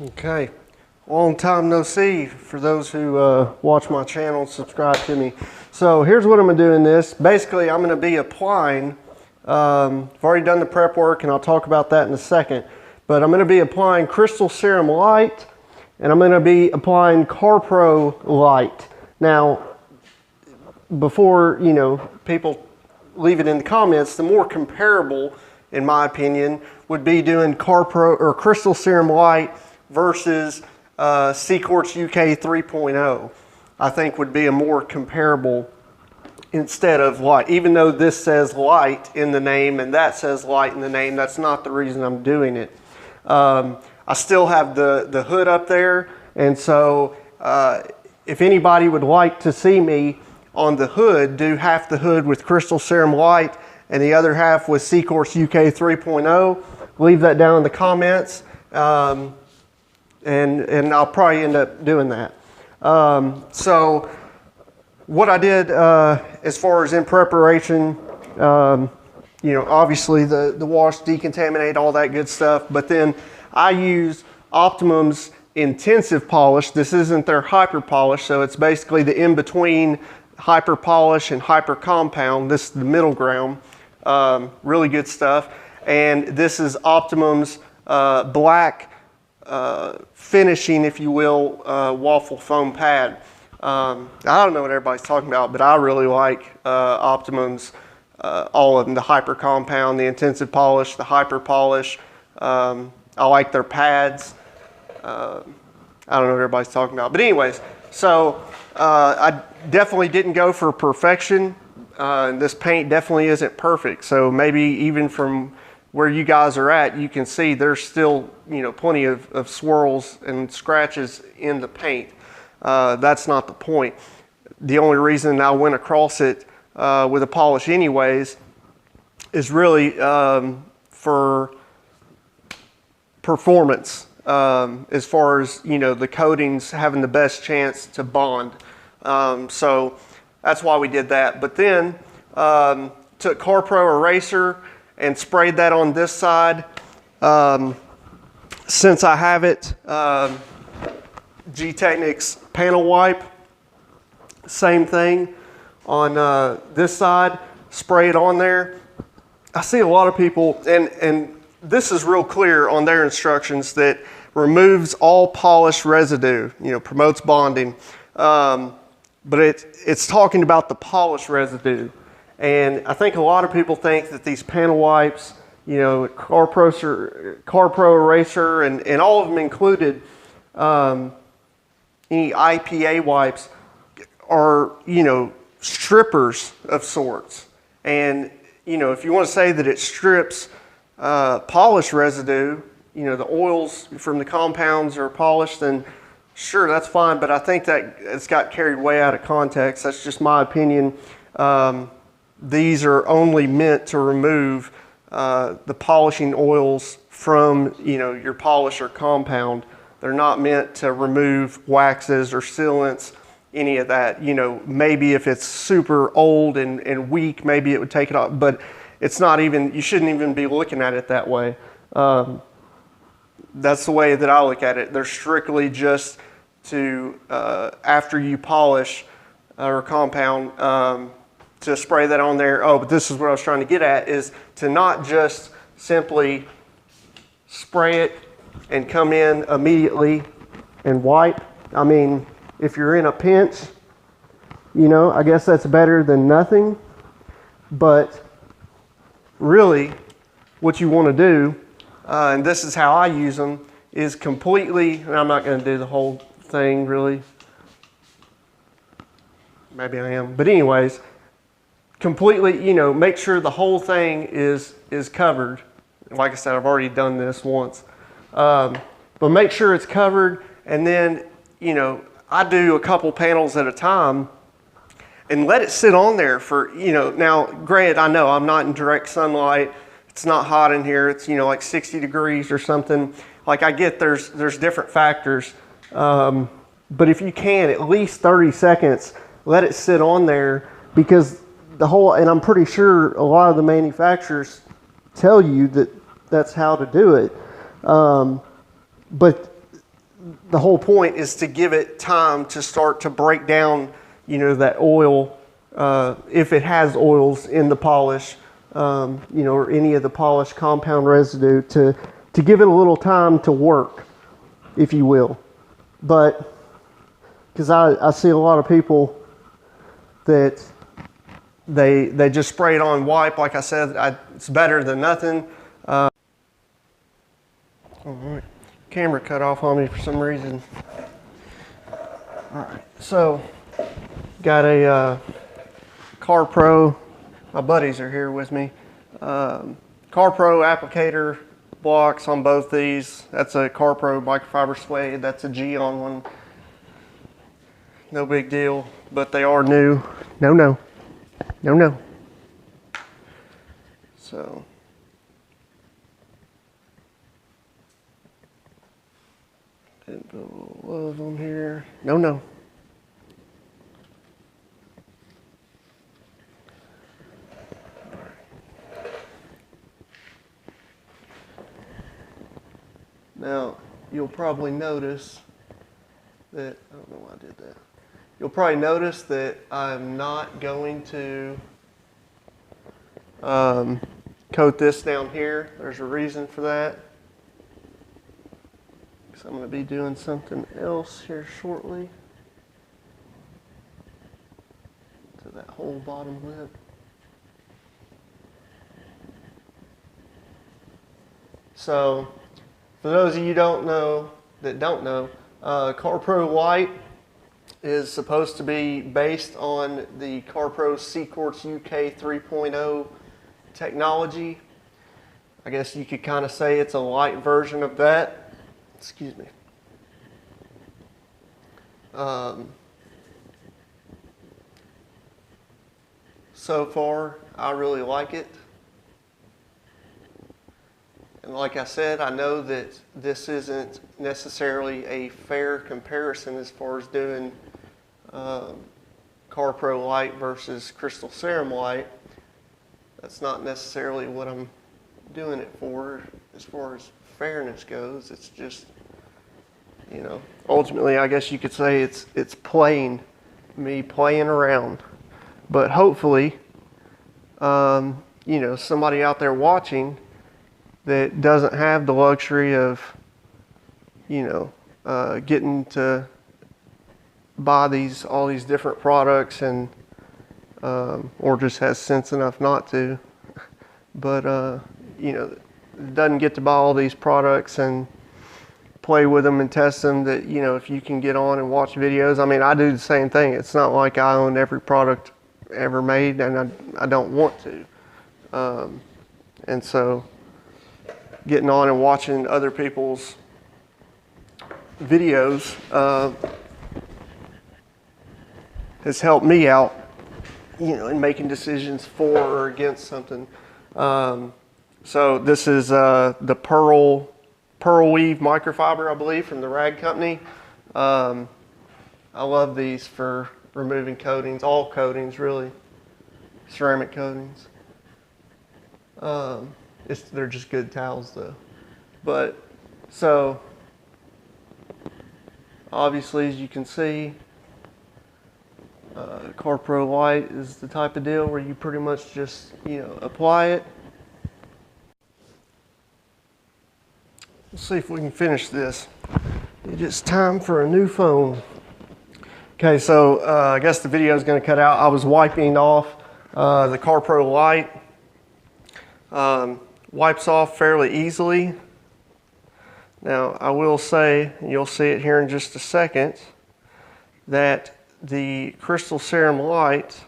Okay, long time no see for those who watch my channel and subscribe to me. So here's what I'm gonna do in this. Basically, I'm gonna be applying, I've already done the prep work and I'll talk about that in a second, but I'm gonna be applying Crystal Serum Lite and I'm gonna be applying Carpro Lite. Now, before, people leave it in the comments, the more comparable, in my opinion, would be doing Carpro or Crystal Serum Lite versus Seaquartz UK 3.0. I think would be a more comparable instead of Lite. Even though this says Lite in the name and that says Lite in the name, that's not the reason I'm doing it. I still have the hood up there, and so if anybody would like to see me on the hood, do half the hood with Crystal Serum Lite and the other half with Seaquartz UK 3.0, leave that down in the comments. And I'll probably end up doing that. So what I did as far as in preparation, obviously the wash, decontaminate, all that good stuff, but then I use Optimum's intensive polish. This isn't their hyper polish, so it's basically the in-between hyper polish and hyper compound. This is the middle ground. Really good stuff. And this is Optimum's black finishing, if you will, waffle foam pad. I don't know what everybody's talking about, but I really like Optimum's, all of them, the hyper compound, the intensive polish, the hyper polish. I like their pads. I don't know what everybody's talking about, but anyways, so I definitely didn't go for perfection. This paint definitely isn't perfect, so maybe even from where you guys are at, you can see there's still, plenty of swirls and scratches in the paint. That's not the point. The only reason I went across it with a polish anyways is really for performance, as far as, the coatings having the best chance to bond. So that's why we did that. But then took Carpro eraser and sprayed that on this side. Since I have it, Gtechniq's panel wipe, same thing on this side, spray it on there. I see a lot of people, and this is real clear on their instructions, that removes all polish residue, promotes bonding. But it's talking about the polish residue. And I think a lot of people think that these panel wipes, Carpro eraser, and all of them included, any IPA wipes are, strippers of sorts. And, if you want to say that it strips polish residue, the oils from the compounds are polished, then sure, that's fine. But I think that it's got carried way out of context. That's just my opinion. These are only meant to remove the polishing oils from, your polish or compound. They're not meant to remove waxes or sealants, any of that. Maybe if it's super old and weak, maybe it would take it off, but it's not even, you shouldn't even be looking at it that way. That's the way that I look at it. They're strictly just to, after you polish or compound, to spray that on there. Oh, but this is what I was trying to get at, is to not just simply spray it and come in immediately and wipe. I mean, if you're in a pinch, I guess that's better than nothing. But really, what you want to do, and this is how I use them, is completely, and I'm not going to do the whole thing really. Maybe I am. But anyways, completely, make sure the whole thing is covered. Like I said, I've already done this once. But make sure it's covered, and then, I do a couple panels at a time and let it sit on there for, now granted, I know I'm not in direct sunlight. It's not hot in here. It's, like 60 degrees or something. Like, I get there's different factors. But if you can, at least 30 seconds, let it sit on there, because and I'm pretty sure a lot of the manufacturers tell you that that's how to do it. But the whole point is to give it time to start to break down, you know, that oil, if it has oils in the polish, you know, or any of the polish compound residue, to give it a little time to work, if you will. But because I see a lot of people that they just spray it on wipe. Like I said, it's better than nothing. All right, camera cut off on me for some reason. All right, so got a Carpro. My buddies are here with me. Carpro applicator blocks on both these. That's a Carpro microfiber suede. That's a G on one. No big deal, but they are new. No. So. Didn't put a little love on here. No. Now, you'll probably notice that, I don't know why I did that. You'll probably notice that I'm not going to coat this down here. There's a reason for that. I'm going to be doing something else here shortly to that whole bottom lip. So, for those of you that don't know, Carpro Lite is supposed to be based on the Carpro C-Quartz UK 3.0 technology. I guess you could kind of say it's a light version of that. Excuse me. So far, I really like it. And like I said, I know that this isn't necessarily a fair comparison as far as doing Carpro Lite versus Crystal Serum Lite. That's not necessarily what I'm doing it for as far as fairness goes. It's just, you know, ultimately I guess you could say it's me playing around. But hopefully, you know, somebody out there watching that doesn't have the luxury of, you know, getting to buy all these different products and or just has sense enough not to, but you know, doesn't get to buy all these products and play with them and test them, that, you know, if you can get on and watch videos. I mean, I do the same thing. It's not like I own every product ever made, and I don't want to. And so getting on and watching other people's videos has helped me out, you know, in making decisions for or against something. So this is the Pearl Weave microfiber, I believe, from the Rag Company. I love these for removing coatings, all coatings really, ceramic coatings. They're just good towels though. But so obviously, as you can see, Carpro Lite is the type of deal where you pretty much just, you know, apply it. Let's see if we can finish this. It's time for a new phone. Okay, so I guess the video is going to cut out. I was wiping off the Carpro Lite. Wipes off fairly easily. Now, I will say, and you'll see it here in just a second, that the Crystal Serum Lite,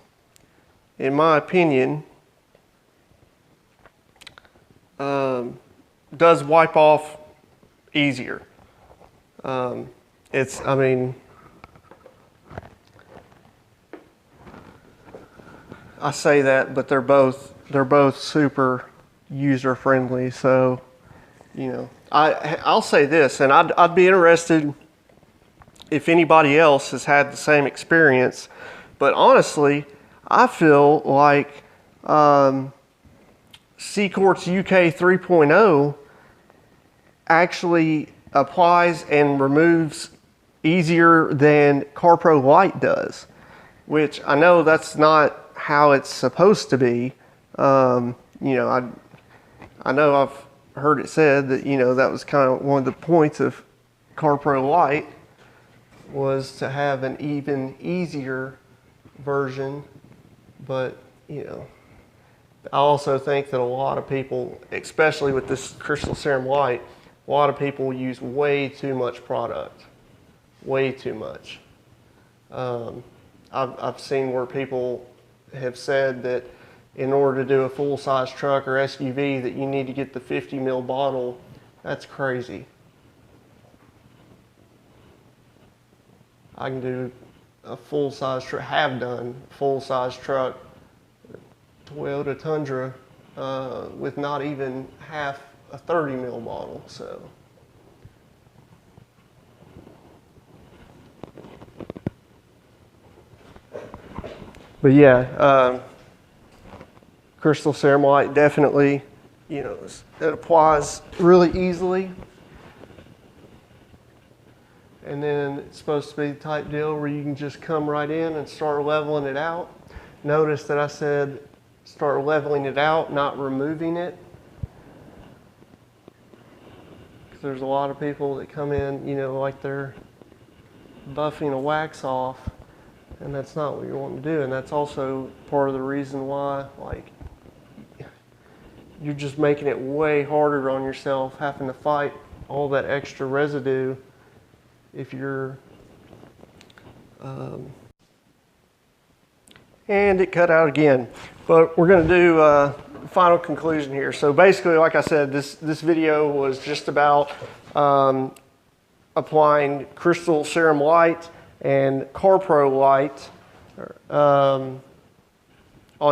in my opinion, does wipe off easier. I mean, I say that, but they're both super user friendly. So, you know, I'll say this, and I'd be interested if anybody else has had the same experience. But honestly, I feel like C-Quartz UK 3.0 actually applies and removes easier than Carpro Lite does, which I know that's not how it's supposed to be. You know, I know I've heard it said that, you know, that was kind of one of the points of Carpro Lite, was to have an even easier version. But, you know, I also think that a lot of people, especially with this Crystal Serum Lite, a lot of people use way too much product, way too much. I've seen where people have said that in order to do a full-size truck or SUV that you need to get the 50 ml bottle. That's crazy. I can do a full-size truck, have done full-size truck, Toyota Tundra, with not even half a 30 ml bottle, so. But yeah, Crystal Serum Lite definitely, you know, it applies really easily. And then it's supposed to be the type deal where you can just come right in and start leveling it out. Notice that I said start leveling it out, not removing it. Because there's a lot of people that come in, you know, like they're buffing a wax off, and that's not what you want to do. And that's also part of the reason why, like, you're just making it way harder on yourself, having to fight all that extra residue if you're, and it cut out again. But we're going to do final conclusion here. So basically, like I said, this video was just about applying Crystal Serum Lite and Carpro Lite on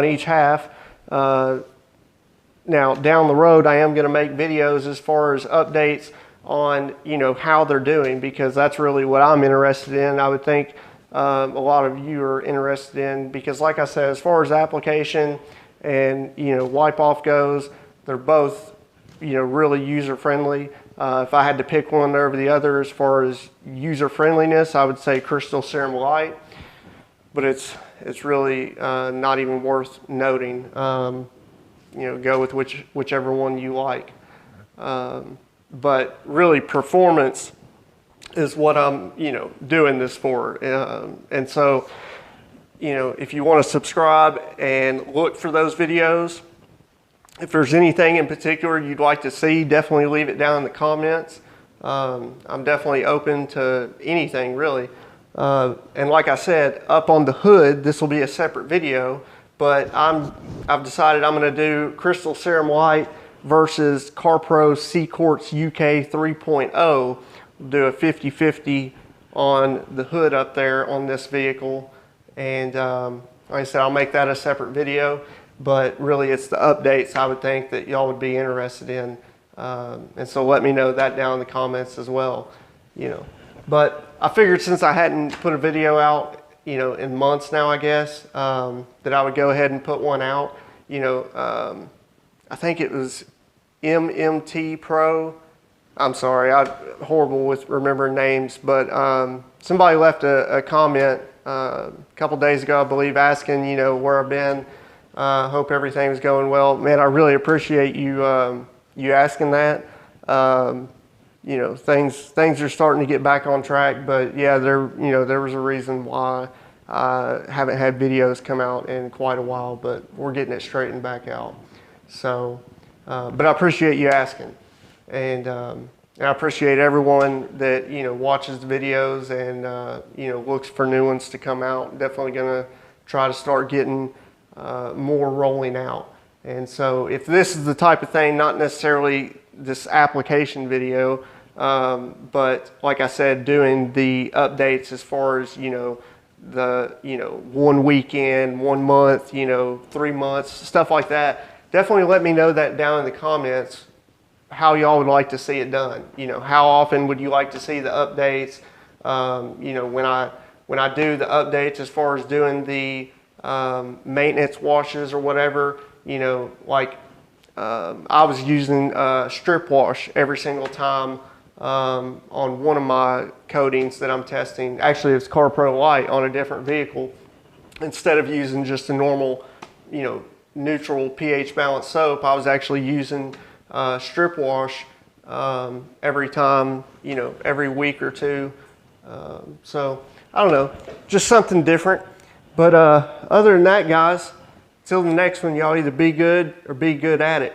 each half. Now, down the road, I am going to make videos as far as updates on, you know, how they're doing, because that's really what I'm interested in. I would think a lot of you are interested in, because like I said, as far as application and, you know, wipe off goes, they're both, you know, really user friendly. If I had to pick one over the other as far as user friendliness, I would say Crystal Serum Lite, but it's really not even worth noting. You know, go with whichever one you like. But really, performance is what I'm, you know, doing this for. And so, you know, if you want to subscribe and look for those videos, if there's anything in particular you'd like to see, definitely leave it down in the comments. I'm definitely open to anything, really. And like I said, up on the hood, this will be a separate video, but I've decided I'm going to do Crystal Serum Lite versus Carpro C-Quartz UK 3.0. We'll do a 50-50 on the hood up there on this vehicle. And like I said, I'll make that a separate video, but really it's the updates I would think that y'all would be interested in. And so let me know that down in the comments as well, you know. But I figured since I hadn't put a video out, you know, in months now, I guess, that I would go ahead and put one out. You know, I think it was MMT Pro. I'm sorry, I'm horrible with remembering names, but somebody left a comment a couple days ago, I believe, asking, you know, where I've been. Hope everything's going well. Man, I really appreciate you you asking that. You know, things are starting to get back on track, but yeah, there was a reason why I haven't had videos come out in quite a while, but we're getting it straightened back out. So, but I appreciate you asking, and I appreciate everyone that, you know, watches the videos and you know, looks for new ones to come out. Definitely gonna try to start getting more rolling out. And so if this is the type of thing, not necessarily this application video, but like I said, doing the updates as far as, you know, the, you know, 1 weekend, 1 month, you know, 3 months, stuff like that, definitely let me know that down in the comments, how y'all would like to see it done. You know, how often would you like to see the updates? You know, when I do the updates as far as doing the maintenance washes or whatever, you know, like I was using strip wash every single time on one of my coatings that I'm testing. Actually, it's Carpro Lite on a different vehicle. Instead of using just a normal, you know, neutral pH balanced soap, I was actually using strip wash every time, you know, every week or two. So I don't know, just something different. But other than that, guys, till the next one, y'all either be good or be good at it.